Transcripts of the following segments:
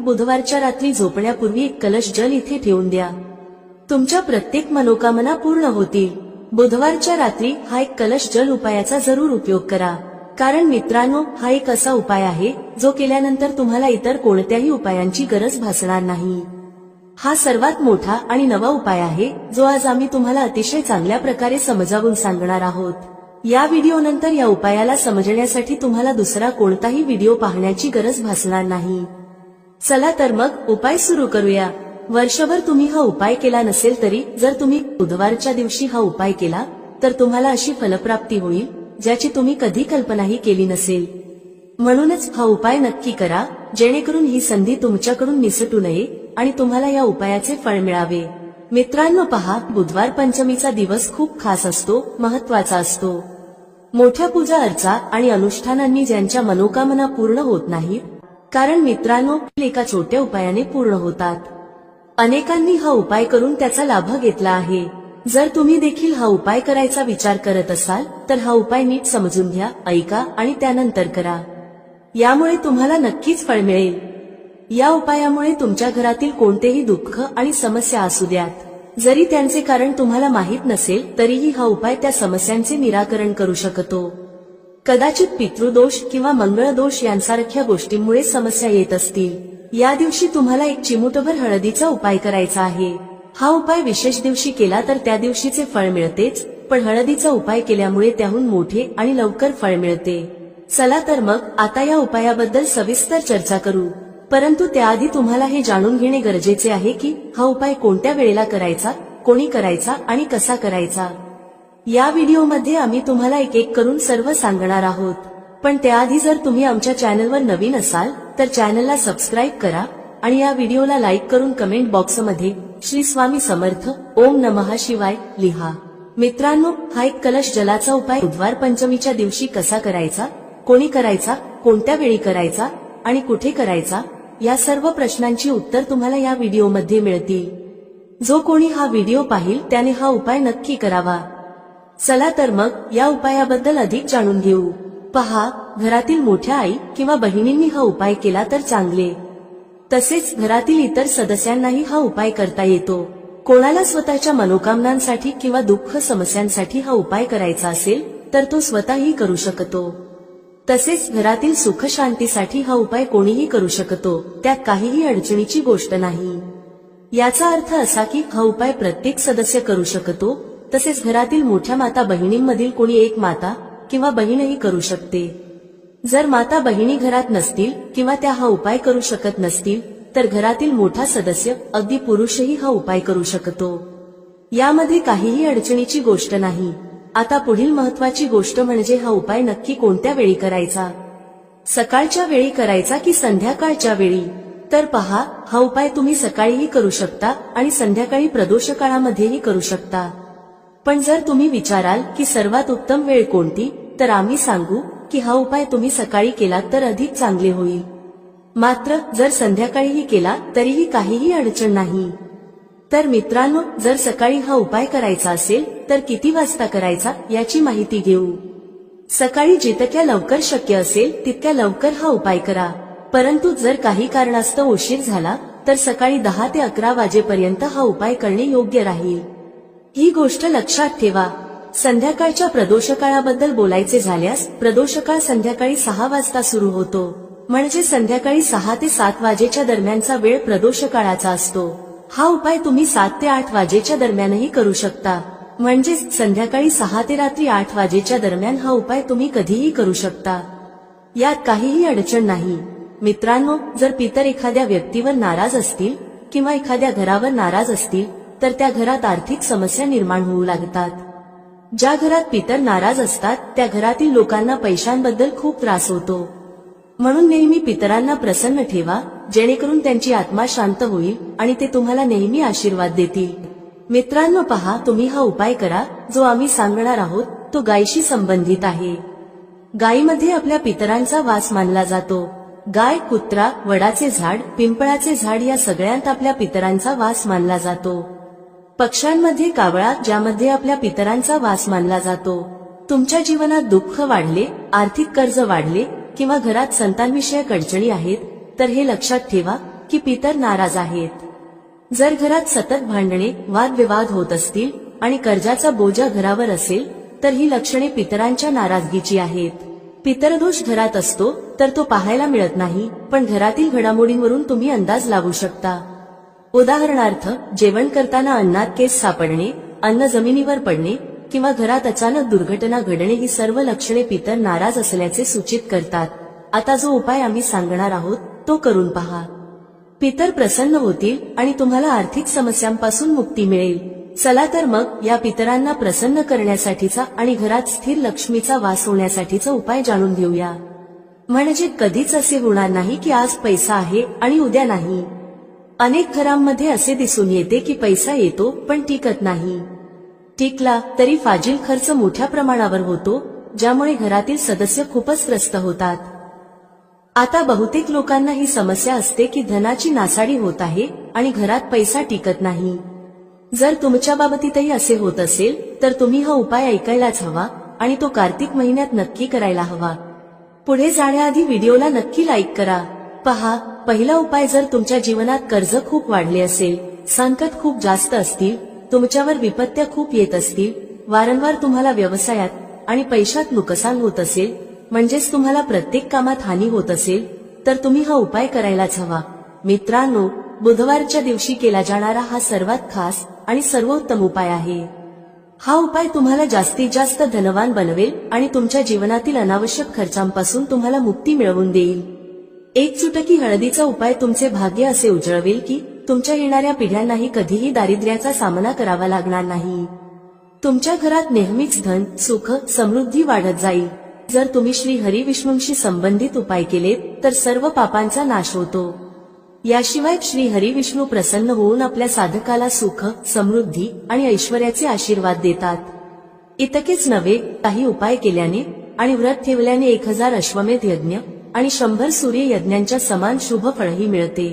बुधवारच्या रात्री झोपण्यापूर्वी एक कलश जल इथे ठेवून द्या. तुमच्या प्रत्येक मनोकामना पूर्ण होतील. बुधवारच्या रात्री हा एक कलश जल उपायाचा जरूर उपयोग करा. कारण मित्रांनो, हा एक असा उपाय आहे जो केल्यानंतर तुम्हाला इतर कोणत्याही उपायांची गरज भासणार नाही. हा सर्वात मोठा आणि नवा उपाय आहे जो आज आम्ही तुम्हाला अतिशय चांगल्या प्रकारे समजावून सांगणार आहोत. या व्हिडिओनंतर या उपायाला समजण्यासाठी तुम्हाला दुसरा कोणताही व्हिडिओ पाहण्याची गरज भासणार नाही. चला तर मग उपाय सुरू करूया. वर्षभर तुम्ही हा उपाय केला नसेल तरी जर तुम्ही बुधवारच्या दिवशी हा उपाय केला तर तुम्हाला अशी फलप्राप्ती होईल ज्याची तुम्ही कधी कल्पनाही केली नसेल. म्हणूनच हा उपाय नक्की करा जेणेकरून ही संधी तुमच्याकडून निसटू नये आणि तुम्हाला या उपायाचे फळ मिळावे. मित्रांनो पहा, बुधवार पंचमीचा दिवस खूप खास असतो, महत्वाचा असतो. मोठ्या पूजा अर्चा आणि अनुष्ठानांनी ज्यांच्या मनोकामना पूर्ण होत नाहीत, कारण मित्रांनो एका छोट्या उपायाने पूर्ण होतात. अनेकांनी हा उपाय करून त्याचा लाभ घेतला आहे. जर तुम्ही देखील हा उपाय करायचा विचार करत असाल तर हा उपाय नीट समजून घ्या, ऐका आणि त्यानंतर करा. यामुळे तुम्हाला नक्कीच फळ मिळेल. या उपायामुळे तुमच्या घरातील कोणतेही दुःख आणि समस्या असू द्यात, जरी त्यांचे कारण तुम्हाला माहीत नसेल तरीही हा उपाय त्या समस्यांचे निराकरण करू शकतो. कदाचित पितृदोष किंवा मंगळदोष यांसारख्या गोष्टींमुळे समस्या येत असतील. या दिवशी तुम्हाला एक चिमूटभर हळदीचा उपाय करायचा आहे. हा उपाय विशेष दिवशी केला तर त्या दिवशीचे फळ मिळतेच, पण हळदीचा उपाय केल्यामुळे त्याहून मोठे आणि लवकर फळ मिळते. चला तर मग आता या उपायाबद्दल सविस्तर चर्चा करू. परंतु त्याआधी तुम्हाला हे जाणून घेणे गरजेचे आहे की हा उपाय कोणत्या वेळेला करायचा, कोणी करायचा आणि कसा करायचा. या व्हिडिओमध्ये आम्ही तुम्हाला एक एक करून सर्व सांगणार आहोत. पण त्याआधी जर तुम्ही आमच्या चॅनलवर नवीन असाल तर चॅनलला सबस्क्राईब करा आणि या व्हिडिओला लाईक करून कमेंट बॉक्समध्ये श्री स्वामी समर्थ, ओम नमः शिवाय लिहा. मित्रांनो, हा एक कलश जलाचा उपाय बुधवार पंचमीच्या दिवशी कसा करायचा, कोणी करायचा, कोणत्या वेळी करायचा आणि कुठे करायचा, या सर्व प्रश्नांची उत्तर तुम्हाला या व्हिडिओमध्ये मिळतील. जो कोणी हा व्हिडिओ पाहिल त्याने हा उपाय नक्की करावा. चला तर मग या उपायाबद्दल अधिक जाणून घेऊ. पहा, घरातील मोठ्या आई किंवा बहिणींनी हा उपाय केला तर चांगले. तसेच घरातील इतर सदस्यांनाही हा उपाय करता येतो. कोणाला स्वतःच्या मनोकामनांसाठी किंवा दुःख समस्यांसाठी हा उपाय करायचा असेल तर तो स्वतःही करू शकतो. तसेच घरातील सुख शांतीसाठी हा उपाय कोणीही करू शकतो. त्यात काहीही अडचणीची गोष्ट नाही. याचा अर्थ असा की हा उपाय प्रत्येक सदस्य करू शकतो. तसेच घरातील मोठ्या माता बहिणींमधील कोणी एक माता किंवा बहीणही करू शकते. जर माता बहिणी घरात नसतील किंवा त्या हा उपाय करू शकत नसतील तर घरातील मोठा सदस्य, अगदी पुरुषही हा उपाय करू शकतो. यामध्ये काहीही अडचणीची गोष्ट नाही. आता पुढील महत्वाची गोष्ट म्हणजे हा उपाय नक्की कोणत्या वेळी करायचा. सकाळच्या वेळी करायचा की संध्याकाळच्या वेळी. तर पहा, हा उपाय तुम्ही सकाळीही करू शकता आणि संध्याकाळी प्रदोष काळामध्येही करू शकता. पण जर तुम्ही विचाराल की सर्वात उत्तम वेळ कोणती, तर आम्ही सांगू की हा उपाय तुम्ही सकाळी केलात तर अधिक चांगले होईल. मात्र जर संध्याकाळीही केला तरीही काहीही अडचण नाही. तर मित्रांनो, जर सकाळी हा उपाय करायचा असेल तर किती वाजता करायचा याची माहिती घेऊ. सकाळी जितक्या लवकर शक्य असेल तितक्या लवकर हा उपाय करा. परंतु जर काही कारणास्तव उशीर झाला तर सकाळी 10 ते 11 वाजेपर्यंत हा उपाय करणे योग्य राहील. ही गोष्ट लक्षात ठेवा. संध्याकाळच्या प्रदोषकाळाबद्दल बोलायचे झाल्यास प्रदोषकाळ संध्याकाळी 6 वाजता सुरू होतो. म्हणजे संध्याकाळी 6 ते 7 वाजेच्या दरम्यानचा वेळ प्रदोषकाळाचा असतो. हा उपाय तुम्ही 7 ते 8 वाजेच्या दरम्यानही करू शकता. म्हणजे संध्याकाळी 6 ते रात्री 8 वाजेच्या दरम्यान हा उपाय तुम्ही कधीही करू शकता. यात काहीही अडचण नाही. मित्रांनो, जर पितर एखाद्या व्यक्तीवर नाराज असतील किंवा एखाद्या घरावर नाराज असतील तर त्या घरात आर्थिक समस्या निर्माण होऊ लागतात. ज्या घरात पितर नाराज असतात त्या घरातील लोकांना पैशांबद्दल खूप त्रास होतो. म्हणून नेहमी पितरांना प्रसन्न ठेवा, जेणेकरून त्यांची आत्मा शांत होईल आणि ते तुम्हाला नेहमी आशीर्वाद देतील. मित्रांनो पहा, तुम्ही हा उपाय करा. जो आम्ही सांगणार आहोत तो गायीशी संबंधित आहे. गायीमध्ये आपल्या पितरांचा वास मानला जातो. गाय, कुत्रा, वडाचे झाड, पिंपळाचे झाड या सगळ्यांत आपल्या पितरांचा वास मानला जातो. पक्ष्यांमध्ये कावळा, ज्यामध्ये आपल्या पितरांचा वास मानला जातो. तुमच्या जीवनात दुःख वाढले, आर्थिक कर्ज वाढले किंवा घरात संतानविषयक अडचणी आहेत तर हे लक्षात ठेवा की पितर नाराज आहेत. जर घरात सतत भांडणे वादविवाद होत असतील आणि कर्जाचा बोजा घरावर असेल तर ही लक्षणे पितरांच्या नाराजगीची आहेत. पितरदोष घरात असतो तर तो पाहायला मिळत नाही, पण घरातील घडामोडींवरून तुम्ही अंदाज लावू शकता. उदाहरणार्थ, जेवण करताना अन्नात केस सापडणे, अन्न जमिनीवर पडणे किंवा घरात अचानक दुर्घटना घडणे ही सर्व लक्षणे पितर नाराज असल्याचे सूचित करतात. आता जो उपाय आम्ही सांगणार आहोत तो करून पहा. पितर प्रसन्न होतील आणि तुम्हाला आर्थिक समस्यांपासून मुक्ती मिळेल. चला तर मग या पितरांना प्रसन्न करण्यासाठीचा आणि घरात स्थिर लक्ष्मीचा वास होण्यासाठीचा उपाय जाणून घेऊया. म्हणजे कधीच असे होणार नाही की आज पैसा आहे आणि उद्या नाही. अनेक घरांमध्ये असे दिसून येते की पैसा येतो पण टिकत नाही. टिकला तरी फाजील खर्च मोठ्या प्रमाणावर होतो, ज्यामुळे घरातील सदस्य खूपच त्रस्त होतात. आता बहुतेक लोकांना ही समस्या असते की धनाची नासाडी होत आहे आणि घरात पैसा टिकत नाही. जर तुमच्या बाबतीतही असे होत असेल तर तुम्ही हा उपाय ऐकायलाच हवा आणि तो कार्तिक महिन्यात नक्की करायला हवा. पुढे जाण्याआधी व्हिडिओला नक्की लाईक करा. पहा, पहिला उपाय, जर तुमच्या जीवनात कर्ज खूप वाढले असेल, संकट खूप जास्त असतील, तुमच्यावर विपत्त्या खूप येत असतील, वारंवार तुम्हाला व्यवसायात आणि पैशात नुकसान होत असेल, म्हणजेच तुम्हाला प्रत्येक कामात हानी होत असेल, तर तुम्ही हा उपाय करायलाच हवा. मित्रांनो, बुधवारच्या दिवशी केला जाणारा हा सर्वात खास आणि सर्वोत्तम उपाय आहे. हा उपाय तुम्हाला जास्तीत जास्त धनवान बनवेल आणि तुमच्या जीवनातील अनावश्यक खर्चांपासून तुम्हाला मुक्ती मिळवून देईल. एक चुटकी हळदीचा उपाय तुमचे भाग्य असे उजळवेल की तुमच्या येणाऱ्या पिढ्यांनाही कधीही दारिद्र्याचा सामना करावा लागणार नाही. तुमच्या घरात नेहमीच धन, सुख, समृद्धी वाढत जाईल. जर तुम्ही श्री हरी विष्णूंशी संबंधित उपाय केलेत तर सर्व पापांचा नाश होतो. याशिवाय श्री हरी विष्णू प्रसन्न होऊन आपल्या साधकाला सुख, समृद्धी आणि ऐश्वर्याचे आशीर्वाद देतात. इतकेच नव्हे, काही उपाय केल्याने आणि व्रत ठेवल्याने 1000 अश्वमेध यज्ञ आणि 100 सूर्य यज्ञांच्या समान शुभ फळही मिळते.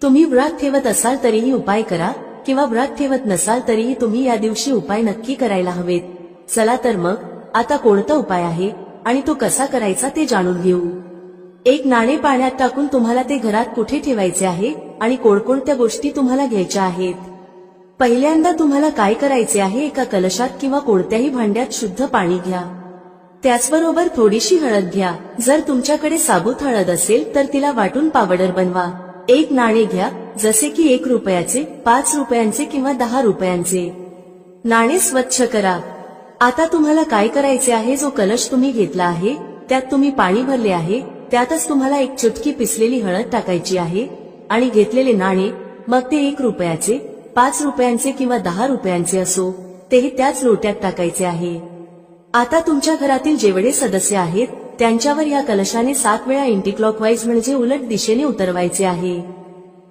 तुम्ही व्रत ठेवत असाल तरीही उपाय करा किंवा व्रत ठेवत नसाल तरीही तुम्ही या दिवशी उपाय नक्की करायला हवेत. चला तर मग आता कोणता उपाय आहे आणि तो कसा करायचा ते जाणून घेऊ. एक नाणे पाण्यात टाकून तुम्हाला ते घरात कुठे ठेवायचे आहे आणि कोणकोणत्या गोष्टी तुम्हाला घ्यायच्या आहेत. पहिल्यांदा तुम्हाला काय करायचे आहे, एका कलशात किंवा कोणत्याही भांड्यात शुद्ध पाणी घ्या. त्याचबरोबर थोडीशी हळद घ्या. जर तुमच्याकडे साबूत हळद असेल तर तिला वाटून पावडर बनवा. एक नाणे घ्या, जसे की 1 रुपयाचे, 5 रुपयांचे किंवा 10 रुपयांचे. नाणे स्वच्छ करा. आता तुम्हाला काय करायचे आहे, जो कलश तुम्ही घेतला आहे त्यात तुम्ही पाणी भरले आहे, त्यातच तुम्हाला 1 चुटकी पिसलेली हळद टाकायची आहे आणि घेतलेले नाणे, मग ते 1 रुपयाचे, 5 रुपयांचे किंवा 10 रुपयांचे असो, तेही त्याच लोट्यात टाकायचे आहे. आता तुमच्या घरातील जेवढे सदस्य आहेत त्यांच्यावर या कलशाने 7 वेळा अँटीक्लॉकवाईज म्हणजे उलट दिशेने उतरवायचे आहे.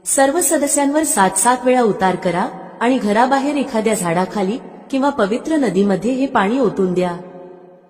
सर्व सदस्यांवर 7-7 वेळा उतार करा आणि घराबाहेर एखाद्या झाडाखाली किंवा पवित्र नदीमध्ये हे पाणी ओतून द्या.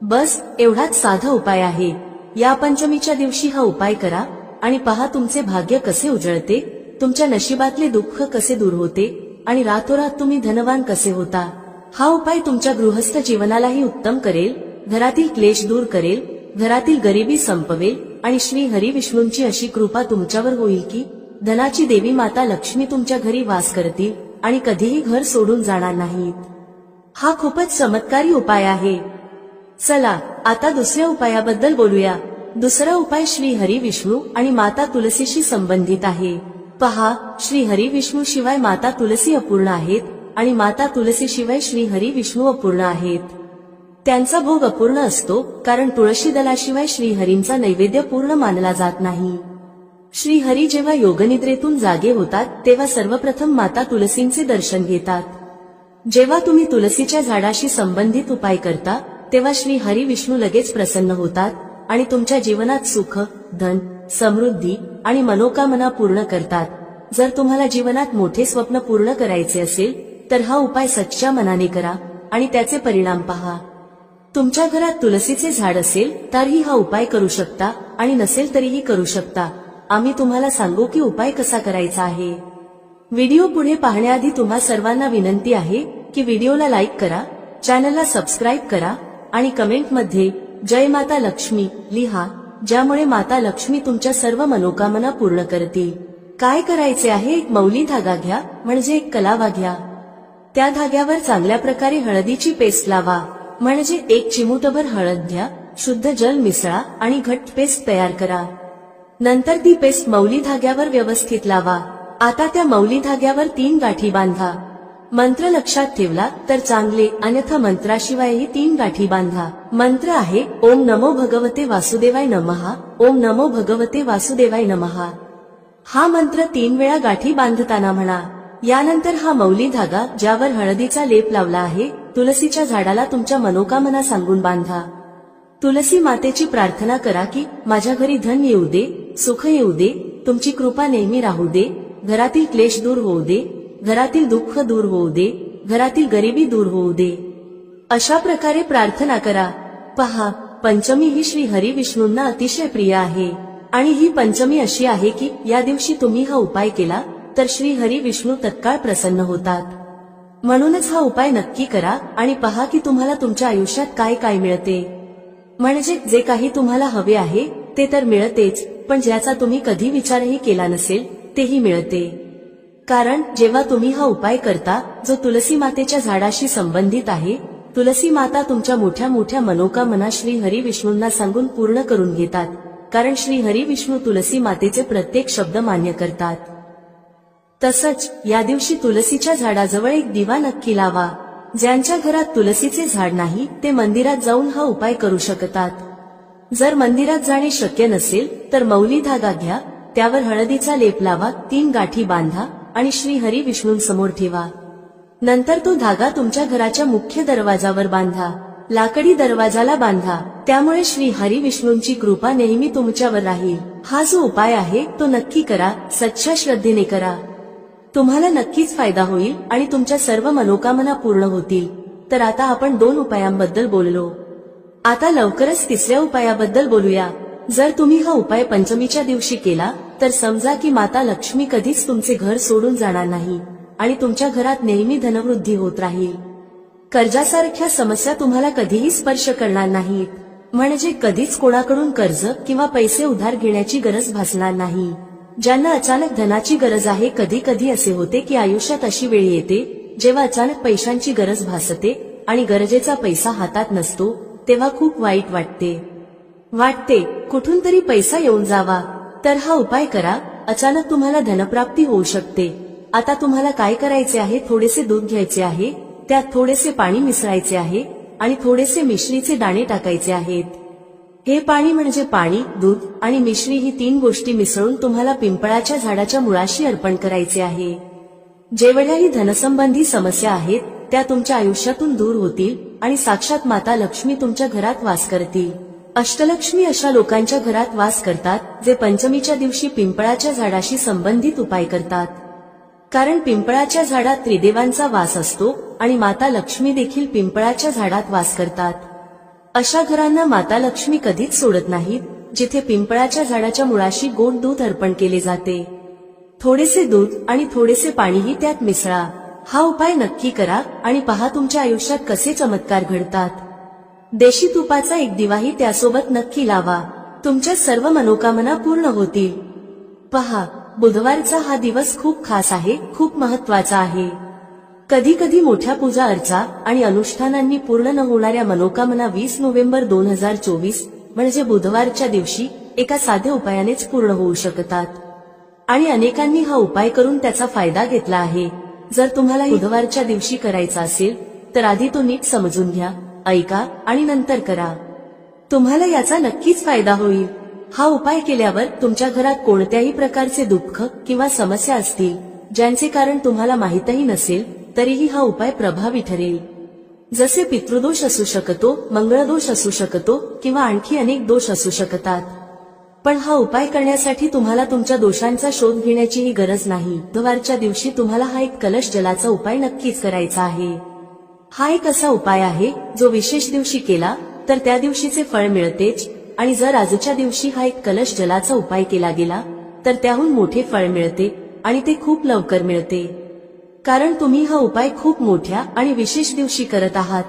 बस एवढाच साधा उपाय आहे. या पंचमीच्या दिवशी हा उपाय करा आणि पहा तुमचे भाग्य कसे उजळते, तुमच्या नशिबातले दुःख कसे दूर होते आणि रातोरात तुम्ही धनवान कसे होता. हा उपाय तुमच्या गृहस्थ जीवनालाही उत्तम करेल, घरातील क्लेश दूर करेल, घरातील गरिबी संपवेल आणि श्री हरी विष्णूंची अशी कृपा तुमच्यावर होईल की धनाची देवी माता लक्ष्मी तुमच्या घरी वास करतील आणि कधीही घर सोडून जाणार नाहीत. हा खूपच चमत्कारी उपाय आहे. चला आता दुसऱ्या उपायाबद्दल बोलूया. दुसरा उपाय श्री हरी विष्णू आणि माता तुलसीशी संबंधित आहे. पहा, श्री हरी विष्णू शिवाय माता तुलसी अपूर्ण आहेत आणि माता तुलसी शिवाय श्री हरी विष्णू अपूर्ण आहेत. त्यांचा भोग अपूर्ण असतो कारण तुळशी दलाशिवाय श्रीहरींचा नैवेद्य पूर्ण मानला जात नाही. श्रीहरी जेव्हा योगनिद्रेतून जागे होतात तेव्हा सर्वप्रथम माता तुलसींचे दर्शन घेतात. जेव्हा तुम्ही तुलसीच्या झाडाशी संबंधित उपाय करता तेव्हा श्री हरी विष्णू लगेच प्रसन्न होतात आणि तुमच्या जीवनात सुख, धन, समृद्धी आणि मनोकामना पूर्ण करतात. जर तुम्हाला जीवनात मोठे स्वप्न पूर्ण करायचे असेल तर हा उपाय सच्च्या मनाने करा आणि त्याचे परिणाम पहा. तुमच्या घरात तुलसीचे झाड असेल तरीही हा उपाय करू शकता आणि नसेल तरीही करू शकता. आम्ही तुम्हाला सांगू की उपाय कसा करायचा आहे. व्हिडिओ पुढे पाहण्याआधी तुम्हा सर्वांना विनंती आहे की व्हिडिओला लाईक करा, चॅनलला सबस्क्राईब करा आणि कमेंटमध्ये जय माता लक्ष्मी लिहा, ज्यामुळे माता लक्ष्मी तुमच्या सर्व मनोकामना पूर्ण करतील. काय करायचे आहे, एक मौली धागा घ्या म्हणजे एक कलावा घ्या. त्या धाग्यावर चांगल्या प्रकारे हळदीची पेस्ट लावा म्हणजे एक चिमूटभर हळद घ्या, शुद्ध जल मिसळा आणि घट्ट पेस्ट तयार करा. नंतर ती पेस्ट मौली धाग्यावर व्यवस्थित लावा. आता त्या मौली धाग्यावर 3 गाठी बांधा. मंत्र लक्षात ठेवला तर चांगले, अन्यथा मंत्राशिवायही 3 गाठी बांधा. मंत्र आहे ओम नमो भगवते वासुदेवाय नमः, ओम नमो भगवते वासुदेवाय नमः. हा मंत्र 3 वेळा गाठी बांधताना म्हणा. यानंतर हा मौली धागा ज्यावर हळदीचा लेप लावला आहे, तुलसीच्या झाडाला तुमच्या मनोकामना सांगून बांधा. तुलसी मातेची प्रार्थना करा की माझ्या घरी धन येऊ दे, सुख येऊ दे, तुमची कृपा नेहमी राहू दे, घरातील क्लेश दूर होऊ दे, घरातील दुःख दूर होऊ दे, घरातील गरिबी दूर होऊ दे. अशा प्रकारे प्रार्थना करा. पहा, पंचमी ही श्री हरी विष्णूंना अतिशय प्रिय आहे आणि ही पंचमी अशी आहे की या दिवशी तुम्ही हा उपाय केला तर श्री हरी विष्णू तत्काळ प्रसन्न होतात. म्हणूनच हा उपाय नक्की करा आणि पहा की तुम्हाला तुमच्या आयुष्यात काय काय मिळते. म्हणजे जे काही तुम्हाला हवे आहे ते तर मिळतेच, पण ज्याचा तुम्ही कधी विचारही केला नसेल तेही मिळते. कारण जेव्हा तुम्ही हा उपाय करता जो तुलसी मातेच्या झाडाशी संबंधित आहे, तुलसी माता तुमच्या मोठ्या मोठ्या मनोकामना श्री हरी विष्णूंना सांगून पूर्ण करून घेतात. कारण श्री हरी विष्णू तुलसी मातेचे प्रत्येक शब्द मान्य करतात. तसंच या दिवशी तुलसीच्या झाडाजवळ एक दिवा नक्की लावा. ज्यांच्या घरात तुलसीचे झाड नाही ते मंदिरात जाऊन हा उपाय करू शकतात. जर मंदिरात जाणे शक्य नसेल तर मौली धागा घ्या, त्यावर हळदीचा लेप लावा, 3 गाठी बांधा आणि श्री हरी विष्णूंसमोर ठेवा. नंतर तो धागा तुमच्या घराच्या मुख्य दरवाजावर बांधा. लाकडी दरवाजाला बांधा, त्यामुळे श्री हरी विष्णूंची कृपा नेहमी तुमच्यावर राहील. हा जो उपाय आहे तो नक्की करा, सच्च्या श्रद्धेने करा. तुम्हाला नक्कीच फायदा होईल आणि तुमच्या सर्व मनोकामना पूर्ण होतील. तर आता आपण 2 उपायांबद्दल बोललो. आता लवकरच 3ऱ्या उपायाबद्दल बोलूया. जर तुम्ही हा उपाय पंचमीच्या दिवशी केला तर समजा की माता लक्ष्मी कधीच तुमचे घर सोडून जाणार नाही आणि तुमच्या घरात नेहमी धनवृद्धी होत राहील. कर्जासारख्या समस्या तुम्हाला कधीही स्पर्श करणार नाहीत. म्हणजे कधीच कोणाकडून कर्ज किंवा पैसे उधार घेण्याची गरज भासणार नाही. ज्यांना अचानक धनाची गरज आहे, कधी कधी असे होते की आयुष्यात अशी वेळ येते जेव्हा अचानक पैशांची गरज भासते आणि गरजेचा पैसा हातात नसतो, तेव्हा खूप वाईट वाटते कुठून तरी पैसा येऊन जावा. तर हा उपाय करा, अचानक तुम्हाला धनप्राप्ती होऊ शकते. आता तुम्हाला काय करायचे आहे, थोडेसे दूध घ्यायचे आहे, त्यात थोडेसे पाणी मिसळायचे आहे आणि थोडेसे मिश्रीचे दाणे टाकायचे आहेत. हे पाणी म्हणजे पाणी, दूध आणि मिश्री ही 3 गोष्टी मिसळून तुम्हाला पिंपळाच्या झाडाच्या मुळाशी अर्पण करायचे आहे. जेवढ्याही धनसंबंधी समस्या आहेत त्या तुमच्या आयुष्यातून दूर होतील आणि साक्षात माता लक्ष्मी तुमच्या घरात वास करतील. अष्टलक्ष्मी अशा लोकांच्या घरात वास करतात जे पंचमीच्या दिवशी पिंपळाच्या झाडाशी संबंधित उपाय करतात. कारण पिंपळाच्या झाडात त्रिदेवांचा वास असतो आणि माता लक्ष्मी देखील पिंपळाच्या झाडात वास करतात. अशा घरांना माता लक्ष्मी कधीच सोडत नाहीत जिथे पिंपळाच्या झाडाच्या मुळाशी गोड दूध अर्पण केले जाते. थोडेसे दूध आणि थोडेसे पाणीही त्यात मिसळा. हा उपाय नक्की करा आणि पहा तुमच्या आयुष्यात कसे चमत्कार घडतात. देशी तुपाचा एक दिवाही त्यासोबत नक्की लावा. तुमच्या सर्व मनोकामना पूर्ण होतील. पहा, बुधवारचा हा दिवस खूप खास आहे, खूप महत्वाचा आहे. कधी कधी मोठ्या पूजा अर्चा आणि अनुष्ठानांनी पूर्ण न होणाऱ्या मनोकामना 20 नोव्हेंबर 2024 म्हणजे बुधवारच्या दिवशी एका साध्या उपायानेच पूर्ण होऊ शकतात. आणि अनेकांनी हा उपाय करून त्याचा फायदा घेतला आहे. जर तुम्हाला बुधवारच्या दिवशी करायचा असेल तर आधी तो नीट समजून घ्या, ऐका आणि नंतर करा. तुम्हाला याचा नक्कीच फायदा होईल. हा उपाय केल्यावर तुमच्या घरात कोणत्याही प्रकारचे दुःख किंवा समस्या असतील ज्यांचे कारण तुम्हाला माहीतही नसेल तरीही हा उपाय प्रभावी ठरेल. जसे पितृदोष असू शकतो, मंगळदोष असू शकतो किंवा आणखी अनेक दोष असू शकतात. पण हा उपाय करण्यासाठी तुम्हाला तुमच्या दोषांचा शोध घेण्याचीही गरज नाही. बुधवारच्या दिवशी तुम्हाला हा एक कलश जलाचा उपाय नक्कीच करायचा आहे. हा एक असा उपाय आहे जो विशेष दिवशी केला तर त्या दिवशीचे फळ मिळतेच, आणि जर आजच्या दिवशी हा एक कलश जलाचा उपाय केला गेला तर त्याहून मोठे फळ मिळते आणि ते खूप लवकर मिळते. कारण तुम्ही हा उपाय खूप मोठ्या आणि विशेष दिवशी करत आहात.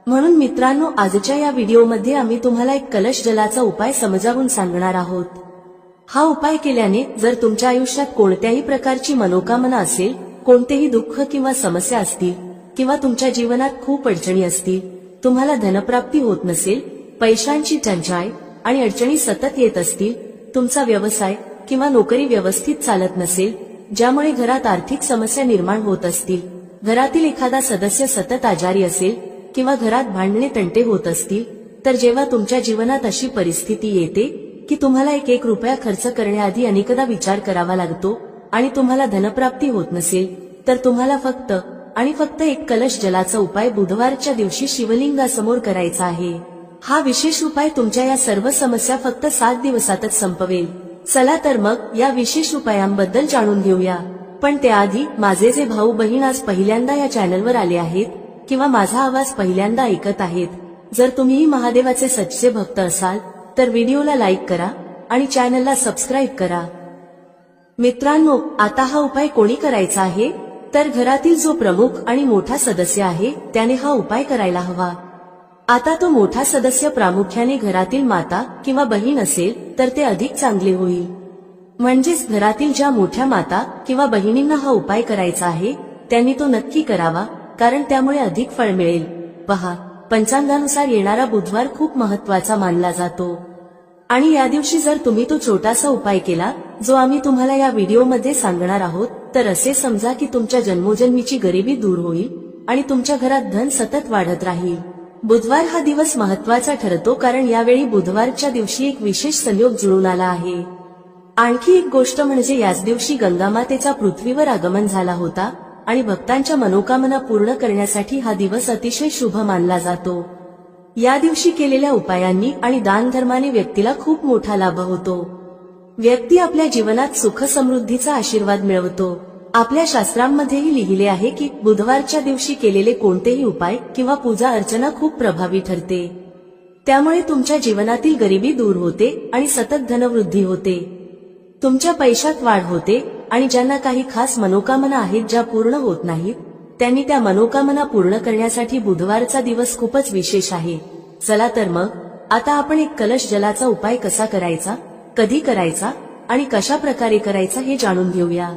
म्हणून मित्रांनो, आजच्या या व्हिडिओमध्ये आम्ही तुम्हाला एक कलश जलाचा उपाय समजावून सांगणार आहोत. हा उपाय केल्याने जर तुमच्या आयुष्यात कोणत्याही प्रकारची मनोकामना असेल, कोणतेही दुःख किंवा समस्या असतील किंवा तुमच्या जीवनात खूप अडचणी असतील, तुम्हाला धनप्राप्ती होत नसेल, पैशांची टंचाई आणि अडचणी सतत येत असतील, तुमचा व्यवसाय किंवा नोकरी व्यवस्थित चालत नसेल, ज्यामुळे घरात आर्थिक समस्या निर्माण होत असतील, घरातील एखादा सदस्य सतत आजारी असेल किंवा घरात भांडणे तंटे होत असतील, तर जेव्हा तुमच्या जीवनात अशी परिस्थिती येते की तुम्हाला एक रुपया खर्च करण्याआधी अनेकदा विचार करावा लागतो आणि तुम्हाला धनप्राप्ती होत नसेल, तर तुम्हाला फक्त आणि फक्त एक कलश जलाचा उपाय बुधवारच्या दिवशी शिवलिंगासमोर करायचा आहे. हा विशेष उपाय तुमच्या या सर्व समस्या फक्त 7 दिवसातच संपवेल. चला तर मग या विशेष उपायांबद्दल जाणून घेऊया. पण त्याआधी माझे जे भाऊ बहीण आज पहिल्यांदा या चॅनलवर आले आहेत किंवा माझा आवाज पहिल्यांदा ऐकत आहेत, जर तुम्हीही महादेवाचे सच्चे भक्त असाल तर व्हिडिओला लाईक करा आणि चॅनलला सबस्क्राईब करा. मित्रांनो, आता हा उपाय कोणी करायचा आहे, तर घरातील जो प्रमुख आणि मोठा सदस्य आहे त्याने हा उपाय करायला हवा. आता तो मोठा सदस्य प्रामुख्याने घरातील माता किंवा बहीण असेल तर ते अधिक चांगले होईल. म्हणजेच घरातील ज्या मोठ्या माता किंवा बहिणींना हा उपाय करायचा आहे त्यांनी तो नक्की करावा, कारण त्यामुळे अधिक फळ मिळेल. पहा, पंचांगानुसार येणारा बुधवार खूप महत्वाचा मानला जातो आणि या दिवशी जर तुम्ही तो छोटासा उपाय केला जो आम्ही तुम्हाला या व्हिडिओमध्ये सांगणार आहोत, तर असे समजा की तुमच्या जन्मोजन्मीची गरिबी दूर होईल आणि तुमच्या घरात धन सतत वाढत राहील. बुधवार हा दिवस महत्वाचा ठरतो कारण यावेळी बुधवारच्या दिवशी एक विशेष संयोग जुळून आला आहे. आणखी एक गोष्ट म्हणजे याच दिवशी गंगामातेचा पृथ्वीवर आगमन झाला होता आणि भक्तांच्या मनोकामना पूर्ण करण्यासाठी हा दिवस अतिशय शुभ मानला जातो. या दिवशी केलेल्या उपायांनी आणि दानधर्माने व्यक्तीला खूप मोठा लाभ होतो. व्यक्ती आपल्या जीवनात सुख समृद्धीचा आशीर्वाद मिळवतो. आपल्या शास्त्रांमध्येही लिहिले आहे की बुधवारच्या दिवशी केलेले कोणतेही उपाय किंवा पूजा अर्चना खूप प्रभावी ठरते. त्यामुळे तुमच्या जीवनातील गरिबी दूर होते आणि सतत धनवृद्धी होते. तुमच्या पैशात वाढ होते आणि ज्यांना काही खास मनोकामना आहेत ज्या पूर्ण होत नाहीत, त्यांनी त्या मनोकामना पूर्ण करण्यासाठी बुधवारचा दिवस खूपच विशेष आहे. चला तर मग आता आपण एक कलश जलाचा उपाय कसा करायचा, कधी करायचा आणि कशा प्रकारे करायचा हे जाणून घेऊया.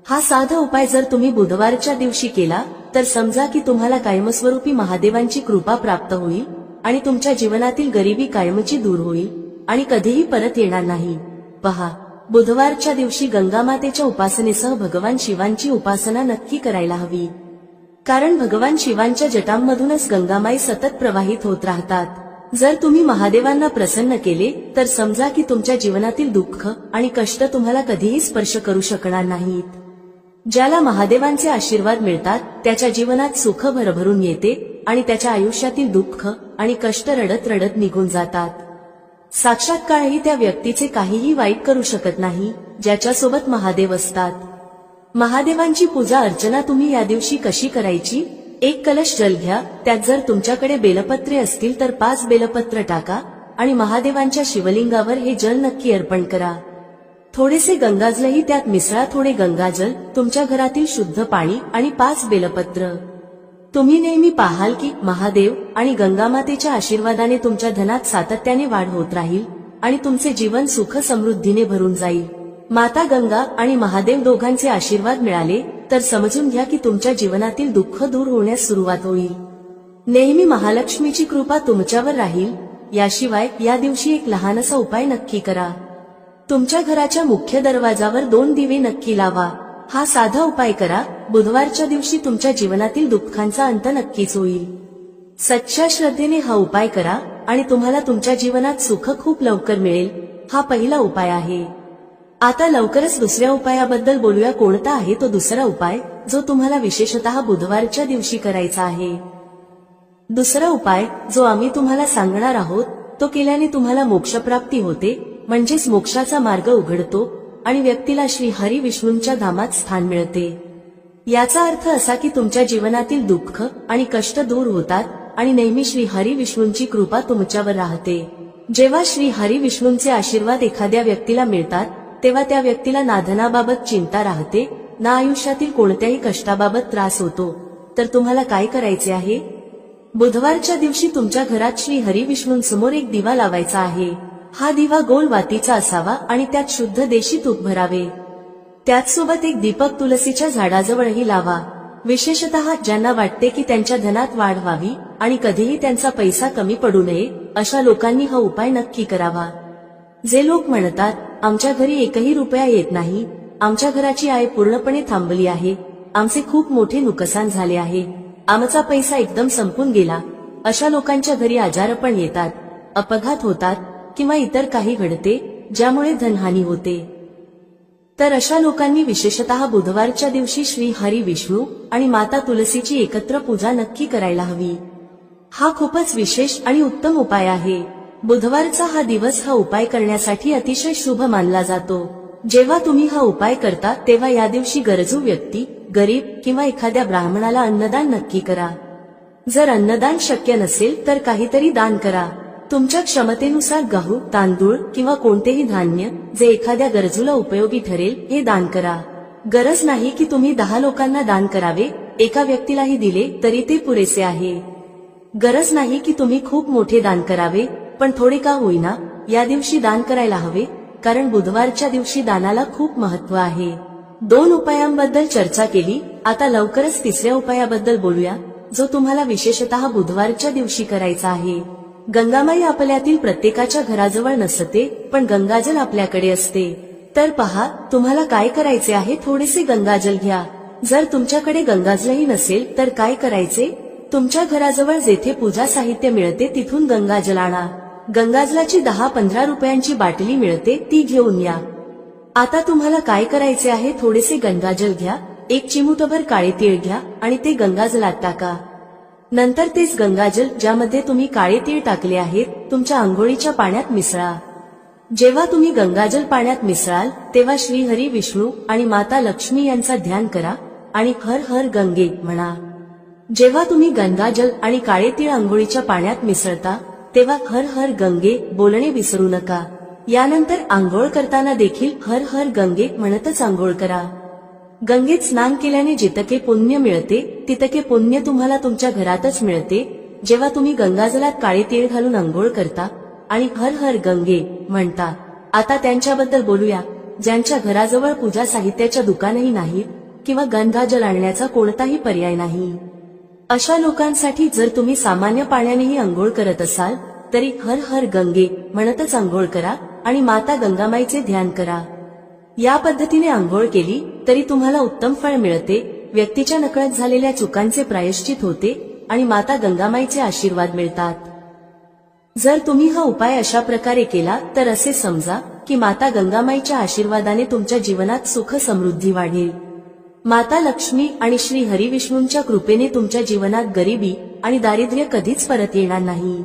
हा साधा उपाय जर तुम्ही बुधवारच्या दिवशी केला तर समजा की तुम्हाला कायमस्वरूपी महादेवांची कृपा प्राप्त होईल आणि तुमच्या जीवनातील गरिबी कायमची दूर होईल आणि कधीही परत येणार नाही. पहा, बुधवारच्या दिवशी गंगामातेच्या उपासनेसह भगवान शिवांची उपासना नक्की करायला हवी, कारण भगवान शिवांच्या जटांमधूनच गंगामाई सतत प्रवाहित होत राहतात. जर तुम्ही महादेवांना प्रसन्न केले तर समजा की तुमच्या जीवनातील दुःख आणि कष्ट तुम्हाला कधीही स्पर्श करू शकणार नाहीत. ज्याला महादेवांचे आशीर्वाद मिळतात त्याच्या जीवनात सुख भरभरून येते आणि त्याच्या आयुष्यातील दुःख आणि कष्ट रडत रडत निघून जातात. साक्षात काळही त्या व्यक्तीचे काहीही वाईट करू शकत नाही ज्याच्यासोबत महादेव असतात. महादेवांची पूजा अर्चना तुम्ही या दिवशी कशी करायची? एक कलश जल घ्या, त्यात जर तुमच्याकडे बेलपत्रे असतील तर 5 बेलपत्र टाका आणि महादेवांच्या शिवलिंगावर हे जल नक्की अर्पण करा. थोडेसे गंगाजलही त्यात मिसळा. थोडे गंगाजल, तुमच्या घरातील शुद्ध पाणी आणि 5 बेलपत्र. तुम्ही नेहमी पाहाल की महादेव आणि गंगामातेच्या आशीर्वादाने तुमच्या धनात सातत्याने वाढ होत राहील आणि तुमचे जीवन सुख समृद्धीने भरून जाईल. माता गंगा आणि महादेव दोघांचे आशीर्वाद मिळाले तर समजून घ्या की तुमच्या जीवनातील दुःख दूर होण्यास सुरुवात होईल. नेहमी महालक्ष्मीची कृपा तुमच्यावर राहील. याशिवाय या दिवशी एक लहानसा उपाय नक्की करा. तुमच्या घराच्या मुख्य दरवाजावर 2 दिवे नक्की लावा. हा साधा उपाय करा. बुधवारच्या दिवशी तुमच्या जीवनातील दुःखांचा अंत नक्कीच होईल. सच्च्या श्रद्धेने हा उपाय करा आणि तुम्हाला तुमच्या जीवनात सुख खूप लवकर मिळेल. हा पहिला उपाय आहे. आता लवकरच दुसऱ्या उपायाबद्दल बोलूया. कोणता आहे तो दुसरा उपाय जो तुम्हाला विशेषतः बुधवारच्या दिवशी करायचा आहे? दुसरा उपाय जो आम्ही तुम्हाला सांगणार आहोत तो केल्याने तुम्हाला मोक्षप्राप्ती होते, म्हणजेच मोक्षाचा मार्ग उघडतो आणि व्यक्तीला श्री हरी विष्णूंच्या धामात स्थान मिळते. याचा अर्थ असा की तुमच्या जीवनातील दुःख आणि कष्ट दूर होतात आणि नेहमी श्री हरी विष्णूंची कृपा तुमच्यावर राहते. जेव्हा श्री हरी विष्णूंचे आशीर्वाद एखाद्या व्यक्तीला मिळतात तेव्हा त्या व्यक्तीला ना धनाबाबत चिंता राहते, ना आयुष्यातील कोणत्याही कष्टाबाबत त्रास होतो. तर तुम्हाला काय करायचे आहे? बुधवारच्या दिवशी तुमच्या घरात श्री हरी विष्णूंसमोर एक दिवा लावायचा आहे. हा दिवा गोल वातीचा असावा आणि त्यात शुद्ध देशी तूप भरावे. त्याचसोबत एक दीपक तुलसीच्या झाडाजवळही लावा. विशेषतः ज्यांना वाटते की त्यांच्या धनात वाढ व्हावी आणि कधीही त्यांचा पैसा कमी पडू नये अशा लोकांनी हा उपाय नक्की करावा. जे लोक म्हणतात, आमच्या घरी एकही रुपया येत नाही, आमच्या घराची आय पूर्णपणे थांबली आहे, आमचे खूप मोठे नुकसान झाले आहे, आमचा पैसा एकदम संपून गेला, अशा लोकांच्या घरी आजारपण येतात, अपघात होतात किंवा इतर काही घडते ज्यामुळे धनहानी होते. तर अशा लोकांनी विशेषतः बुधवारच्या दिवशी श्री हरी विष्णू आणि माता तुलसीची एकत्र पूजा नक्की करायला हवी. हा खूपच विशेष आणि उत्तम उपाय आहे. बुधवारचा हा दिवस हा उपाय करण्यासाठी अतिशय शुभ मानला जातो. जेव्हा तुम्ही हा उपाय करता तेव्हा या दिवशी गरजू व्यक्ती, गरीब किंवा एखाद्या ब्राह्मणाला अन्नदान नक्की करा. जर अन्नदान शक्य नसेल तर काहीतरी दान करा. तुमच्या क्षमतेनुसार गहू, तांदूळ किंवा कोणतेही धान्य जे एखाद्या गरजूला उपयोगी ठरेल हे दान करा. गरज नाही की तुम्ही 10 लोकांना दान करावे, एका व्यक्तीलाही दिले तरी ते पुरेसे आहे. गरज नाही की तुम्ही खूप मोठे दान करावे, पण थोडे का होईना या दिवशी दान करायला हवे, कारण बुधवारच्या दिवशी दानाला खूप महत्त्व आहे. 2 उपायांबद्दल चर्चा केली, आता लवकरच तिसऱ्या उपायाबद्दल बोलूया, जो तुम्हाला विशेषतः बुधवारच्या दिवशी करायचा आहे. गंगामाई आपल्यातील प्रत्येकाच्या घराजवळ नसते, पण गंगाजल आपल्याकडे असते. तर पहा, तुम्हाला काय करायचे आहे, थोडेसे गंगाजल घ्या. जर तुमच्याकडे गंगाजलही नसेल तर काय करायचे, तुमच्या घराजवळ जेथे पूजा साहित्य मिळते तिथून गंगाजल आणा. गंगाजलाची 10-15 रुपयांची बाटली मिळते, ती घेऊन या. आता तुम्हाला काय करायचे आहे, थोडेसे गंगाजल घ्या, 1 चिमूटभर काळे तीळ घ्या आणि ते गंगाजलात टाका. नंतर तेच गंगाजल ज्यामध्ये तुम्ही काळे तीळ टाकले आहेत तुमच्या आंघोळीच्या पाण्यात मिसळा. जेव्हा तुम्ही गंगाजल पाण्यात मिसळाल तेव्हा श्री हरी विष्णू आणि माता लक्ष्मी यांचा ध्यान करा आणि हर हर गंगे म्हणा. जेव्हा तुम्ही गंगाजल आणि काळे तीळ आंघोळीच्या पाण्यात मिसळता तेव्हा हर हर गंगे बोलणे विसरू नका. यानंतर आंघोळ करताना देखील हर हर गंगे म्हणतच आंघोळ करा. गंगेत स्नान केल्याने जितके पुण्य मिळते तितके पुण्य तुम्हाला तुमच्या घरातच मिळते. जेव्हा तुम्ही गंगाजलात काळे तीळ घालून आंघोळ करता आणि हर हर गंगे म्हणता. आता त्यांच्याबद्दल बोलूया, ज्यांच्या घराजवळ पूजा साहित्याच्या दुकानही नाहीत किंवा गंगाजल आणण्याचा कोणताही पर्याय नाही. अशा लोकांसाठी जर तुम्ही सामान्य पाण्यानेही आंघोळ करत असाल तरी हर हर गंगे म्हणतच आंघोळ करा आणि माता गंगामाईचे ध्यान करा. या पद्धतीने आंघोळ केली तरी तुम्हाला उत्तम फळ मिळते, व्यक्तीच्या नकळत झालेल्या चुकांचे प्रायश्चित होते आणि माता गंगामाईचे आशीर्वाद मिळतात. जर तुम्ही हा उपाय अशा प्रकारे केला तर असे समजा की माता गंगामाईच्या आशीर्वादाने तुमच्या जीवनात सुख समृद्धी वाढेल. माता लक्ष्मी आणि श्री हरिविष्णूंच्या कृपेने तुमच्या जीवनात गरिबी आणि दारिद्र्य कधीच परत येणार नाही.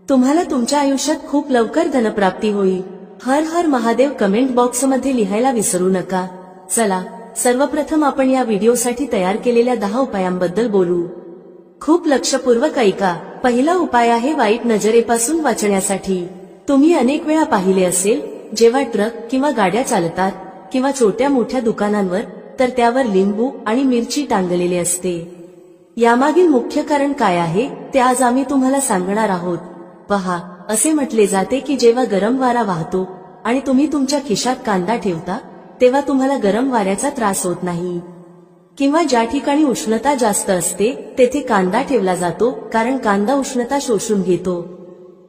तुम्हाला तुमच्या आयुष्यात खूप लवकर धनप्राप्ती होईल. हर हर महादेव कमेंट बॉक्समध्ये लिहायला विसरू नका. चला, सर्वप्रथम आपण या व्हिडिओसाठी तयार केलेल्या 10 उपायांबद्दल बोलू. खूप लक्षपूर्वक ऐका. पहिला उपाय आहे वाईट नजरेपासून वाचण्यासाठी. तुम्ही अनेक वेळा पाहिले असेल, जेव्हा ट्रक किंवा गाड्या चालतात किंवा छोट्या मोठ्या दुकानांवर तर त्यावर लिंबू आणि मिरची टांगलेले असते. यामागील मुख्य कारण काय आहे ते आज आम्ही तुम्हाला सांगणार आहोत. पहा, असे म्हटले जाते की जेव्हा गरम वारा वाहतो आणि तुम्ही तुमच्या खिशात कांदा ठेवता तेव्हा तुम्हाला गरम वाऱ्याचा त्रास होत नाही. किंवा ज्या ठिकाणी उष्णता जास्त असते तेथे कांदा ठेवला जातो, कारण कांदा उष्णता शोषून घेतो.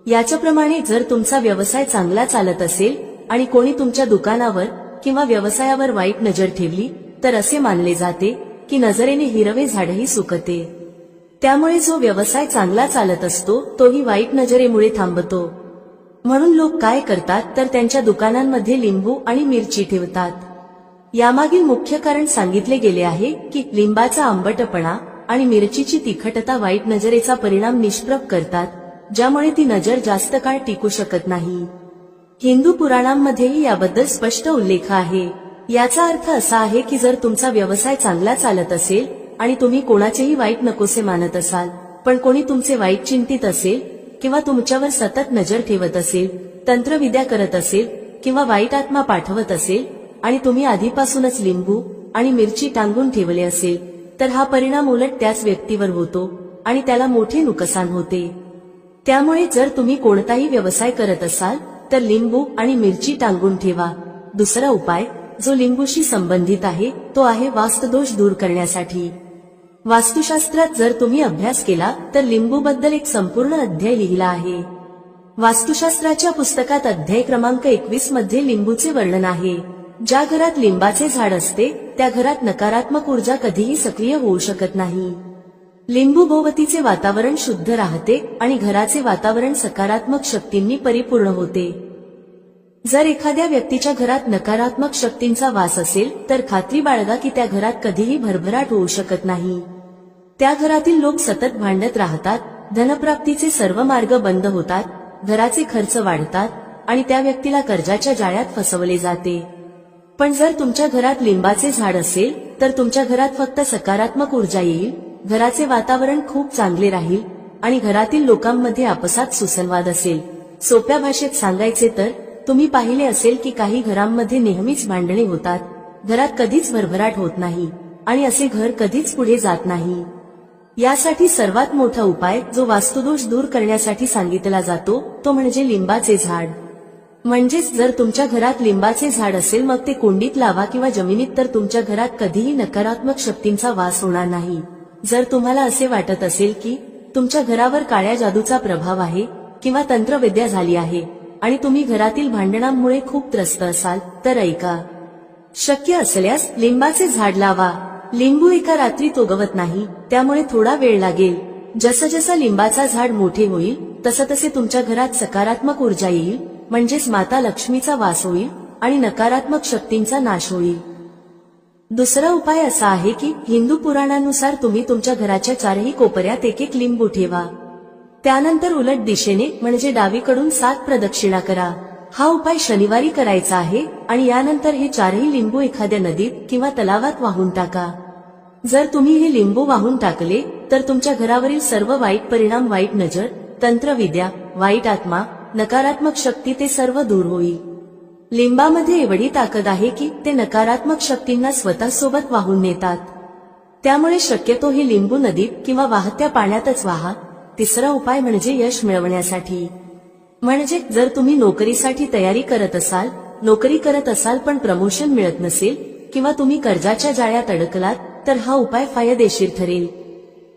याच्याप्रमाणे जर तुमचा व्यवसाय चांगला चालत असेल आणि कोणी तुमच्या दुकानावर किंवा व्यवसायावर वाईट नजर ठेवली तर असे मानले जाते की नजरेने हिरवे झाडही सुकते. त्यामुळे जो व्यवसाय चांगला चालत असतो तोही वाईट नजरेमुळे थांबतो. म्हणून लोक काय करतात तर त्यांच्या दुकानांमध्ये लिंबू आणि मिरची ठेवतात. यामागील मुख्य कारण सांगितले गेले आहे की लिंबाचा आंबटपणा आणि मिरचीची तिखटता वाईट नजरेचा परिणाम निष्प्रभ करतात, ज्यामुळे ती नजर जास्त काळ टिकू शकत नाही. हिंदू पुराणांमध्येही याबद्दल स्पष्ट उल्लेख आहे. याचा अर्थ असा आहे की जर तुमचा व्यवसाय चांगला चालत असेल आणि तुम्ही कोणाचेही वाईट नकोसे मानत असाल, पण कोणी तुमचे वाईट चिंतित असेल किंवा तुमच्यावर सतत नजर ठेवत असेल, तंत्रविद्या करत असेल किंवा वाईट आत्मा पाठवत असेल आणि तुम्ही आधीपासूनच लिंबू आणि मिरची टांगून ठेवले असेल, तर हा परिणाम उलट त्याच व्यक्तीवर होतो आणि त्याला मोठे नुकसान होते. त्यामुळे जर तुम्ही कोणताही व्यवसाय करत असाल तर लिंबू आणि मिरची टांगून ठेवा. दुसरा उपाय जो लिंबूशी संबंधित आहे तो आहे वास्तुदोष दूर करण्यासाठी. वास्तुशास्त्रात जर तुम्ही अभ्यास केला तर लिंबूबद्दल एक संपूर्ण अध्याय लिहिला आहे. वास्तुशास्त्राच्या पुस्तकात अध्याय क्रमांक 21 मध्ये लिंबूचे वर्णन आहे. ज्या घरात लिंबाचे झाड असते त्या घरात नकारात्मक ऊर्जा कधीही सक्रिय होऊ शकत नाही. लिंबू भोवतीचे वातावरण शुद्ध राहते आणि घराचे वातावरण सकारात्मक शक्तींनी परिपूर्ण होते. जर एखाद्या व्यक्तीच्या घरात नकारात्मक शक्तींचा वास असेल तर खात्री बाळगा की त्या घरात कधीही भरभराट होऊ शकत नाही. त्या घरातील लोक सतत भांडत राहतात, धनप्राप्तीचे सर्व मार्ग बंद होतात, घराचे खर्च वाढतात आणि त्या व्यक्तीला कर्जाच्या जाळ्यात फसवले जाते. पण जर तुमच्या घरात लिंबाचे झाड असेल तर तुमच्या घरात फक्त सकारात्मक ऊर्जा येईल, घराचे वातावरण खूप चांगले राहील आणि घरातील लोकांमध्ये आपसात सुसंवाद असेल. सोप्या भाषेत सांगायचे तर तुम्ही पाहिले असेल की काही घरांमध्ये नेहमीच भांडणे होतात, घरात कधीच भरभराट होत नाही आणि असे घर कधीच पुढे जात नाही. यासाठी सर्वात मोठा उपाय जो वास्तुदोष दूर करण्यासाठी सांगितला जातो तो म्हणजे लिंबाचे झाड. म्हणजेच जर तुमच्या घरात लिंबाचे झाड असेल मग ते कुंडीत लावा किंवा जमिनीत, तर तुमच्या घरात कधीही नकारात्मक शक्तींचा वास होणार नाही. जर तुम्हाला असे वाटत असेल की तुमच्या घरावर काळ्या जादूचा प्रभाव आहे किंवा तंत्रविद्या झाली आहे आणि तुम्ही घरातील भांडणांमुळे खूप त्रस्त असाल तर ऐका. शक्य असल्यास लिंबाचे झाड लावा. लिंबू एका रात्रीत उगवत नाही, त्यामुळे थोडा वेळ लागेल. जसं जसं लिंबाचा झाड मोठे होईल तसं तसे तुमच्या घरात सकारात्मक ऊर्जा येईल, म्हणजेच माता लक्ष्मीचा वास होईल आणि नकारात्मक शक्तींचा नाश होईल. दुसरा उपाय असा आहे की हिंदू पुराणानुसार तुम्ही तुमच्या घराच्या चारही कोपऱ्यात एक एक लिंबू ठेवा. त्यानंतर उलट दिशेने म्हणजे डावीकडून 7 प्रदक्षिणा करा. हा उपाय शनिवारी करायचा आहे आणि यानंतर हे चारही लिंबू एखाद्या नदीत किंवा तलावात वाहून टाका. जर तुम्ही हे लिंबू वाहून टाकले तर तुमच्या घरावरील सर्व वाईट परिणाम, वाईट नजर, तंत्रविद्या, वाईट आत्मा, नकारात्मक शक्ती ते सर्व दूर होईल. लिंबामध्ये एवढी ताकद आहे की ते नकारात्मक शक्तींना स्वतःसोबत वाहून नेतात. त्यामुळे शक्यतो हे लिंबू नदीत किंवा वाहत्या पाण्यातच वाहा. तिसरा उपाय म्हणजे यश मिळवण्यासाठी. म्हणजे जर तुम्ही नोकरीसाठी तयारी करत असाल पण प्रमोशन मिळत नसेल किंवा तुम्ही कर्जाच्या जाळ्यात अडकलात तर हा उपाय फायदेशीर ठरेल.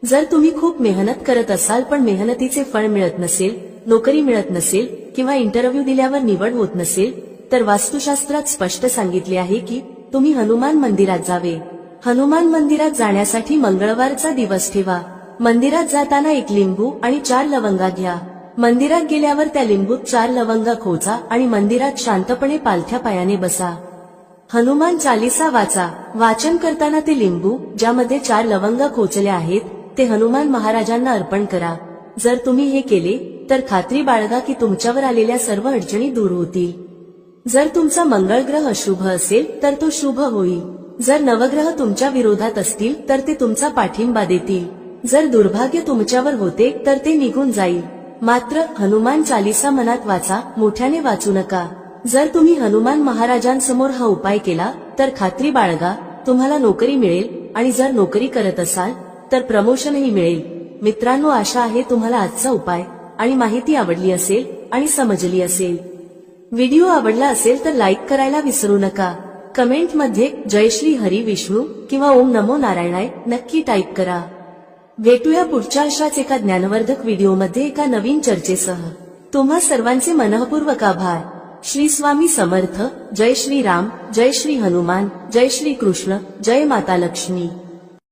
जर तुम्ही खूप मेहनत करत असाल पण मेहनतीचे फळ मिळत नसेल, नोकरी मिळत नसेल किंवा इंटरव्ह्यू दिल्यावर निवड होत नसेल तर वास्तुशास्त्रात स्पष्ट सांगितले आहे की तुम्ही हनुमान मंदिरात जावे. हनुमान मंदिरात जाण्यासाठी मंगळवारचा दिवस ठेवा. मंदिरात जाताना 1 लिंबू आणि 4 लवंगा घ्या. मंदिरात गेल्यावर त्या लिंबूत 4 लवंगा खोचा आणि मंदिरात शांतपणे पालथ्या पायाने बसा. हनुमान चालीसा वाचा. वाचन करताना ते लिंबू ज्यामध्ये 4 लवंगा खोचल्या आहेत ते हनुमान महाराजांना अर्पण करा. जर तुम्ही हे केले तर खात्री बाळगा की तुमच्यावर आलेल्या सर्व अडचणी दूर होतील. जर तुमचा मंगळ ग्रह अशुभ असेल तर तो शुभ होईल. जर नवग्रह तुमच्या विरोधात असतील तर ते तुमचा पाठिंबा देतील. जर दुर्भाग्य तुमच्यावर होते तर ते निघून जाईल. मात्र हनुमान चालीसा मनात वाचा, मोठ्याने वाचू नका. जर तुम्ही हनुमान महाराजांसमोर हा उपाय केला तर खात्री बाळगा तुम्हाला नोकरी मिळेल आणि जर नोकरी करत असाल तर प्रमोशनही मिळेल. मित्रांनो, आशा आहे तुम्हाला आजचा उपाय आणि माहिती आवडली असेल आणि समजली असेल. व्हिडिओ आवडला असेल तर लाईक करायला विसरू नका. कमेंट मध्ये जय श्री हरी विष्णू किंवा ओम नमो नारायणाय नक्की टाईप करा. भेटूया पुढच्या अशाच एका ज्ञानवर्धक व्हिडिओमध्ये एका नवीन चर्चेसह. तुम्हा सर्वांचे मनःपूर्वक आभार. श्री स्वामी समर्थ. जय श्री राम, जय श्री हनुमान, जय श्री कृष्ण, जय माता लक्ष्मी.